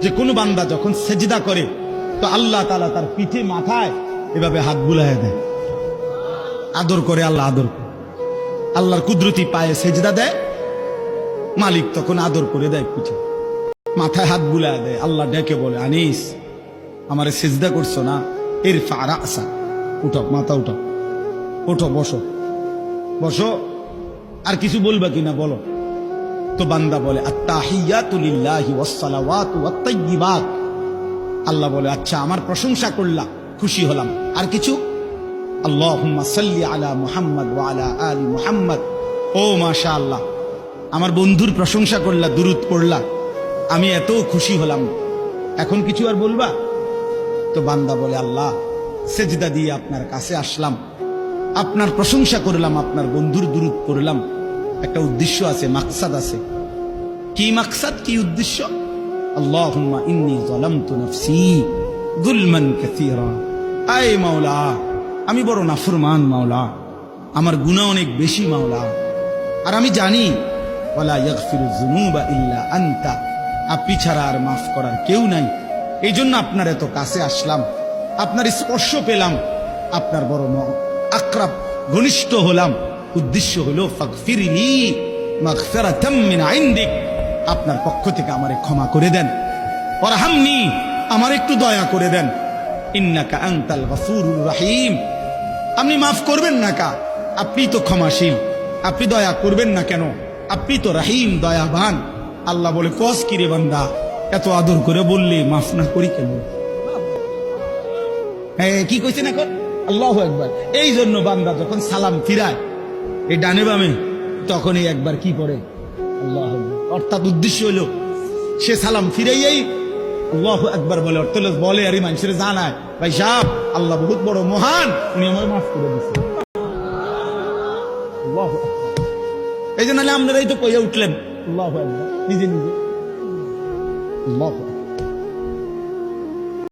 যে কোনো বান্দা যখন সেজদা করে তো আল্লাহ তাআলা তার পিঠে মাথায় এভাবে হাত বুলায় দেয়, আদর করে। আল্লাহ আদর করে, আল্লাহর কুদরতি পায়ে সেজদা দেয়, মালিক তখন আদর করে দেয়, পিঠে মাথায় হাত বুলায় দেয়। আল্লাহ ডেকে বলে, আনিস আমারে সেজদা করছো না, ইরফা রাসা, উঠো, মাথা উঠো, ওঠো, বসো বসো। আর কিছু বলবা কিনা বলো। তো বান্দা বলে, আত্তাহিয়াতু লিল্লাহি ওয়াস সালাওয়াতু ওয়াত তাইয়্যিবাত। আল্লাহ বলে, আচ্ছা আমার প্রশংসা করলা, খুশি হলাম, আর কিছু? আল্লাহুম্মা সাল্লি আলা মুহাম্মদ ওয়া আলা আলি মুহাম্মদ। ও মাশাআল্লাহ, আমার বন্ধুর প্রশংসা করলা, দুরূদ পড়লা, আমি এত খুশি হলাম, এখন কিছু আর বলবা? তো বান্দা বলে, আল্লাহ সেজদা দিয়ে আপনার কাছে আসলাম, আপনার প্রশংসা করলাম, আপনার বন্ধুর দুরূদ পড়লাম, একটা উদ্দেশ্য আছে, মাকসাদ আছে। কি মাকসাদ, কি উদ্দেশ্য? আল্লাহুম্মা ইন্নী যালামতু নাফসি যুলমান কাসীরা। আয় মাওলা, আমি বড় নাফরমান মাওলা, আমার গুনাহ অনেক বেশি মাওলা, আর আমি জানি ওয়ালা ইয়াগফিরুয যুনুবা ইল্লা আনতা, আপনি ছাড়া আর মাফ করার কেউ নাই। এই জন্য আপনার এত কাছে আসলাম, আপনার স্পর্শ পেলাম, আপনার বড় আকরাব ঘনিষ্ঠ হলাম। উদ্দেশ্য হলো ফাগফিরলি মাগফিরাতাম মিন ইনদিক, আপনার পক্ষ থেকে আমারে ক্ষমা করে দেন, ওয়ারহামনি, আমার একটু দয়া করে দেন, ইন্নাকা আনতাল গফুরুর রহিম, আপনি মাফ করবেন না কা, আপনি তো ক্ষমাশীল, আপনি দয়া করবেন না কেন, আপনি তো রহিম, দয়াবান। আল্লাহ বলে, কস কি রে বান্দা, এত আদর করে বললি মাফ না করি কেন? হ্যাঁ, কি কইছেন এখন? আল্লাহু আকবার। এই জন্য বান্দা যখন সালাম ফিরায় এই ডানে বামে, তখনই একবার কি পড়ে, আল্লাহু আকবার। অর্থাৎ উদ্দেশ্য হলো সে সালাম ফিরাইয়াই আল্লাহু আকবার বলে, অর্থ বলে আর মানুষের জানায়, ভাই সাহেব আল্লাহ বহুত বড় মহান, উনি আমার মাফ করে দিচ্ছেন। আল্লাহু আকবার। এই জন্য আপনারাই তো কইয়া উঠলেন আল্লাহু আকবার, নিজে নিজে। আল্লাহু আকবার।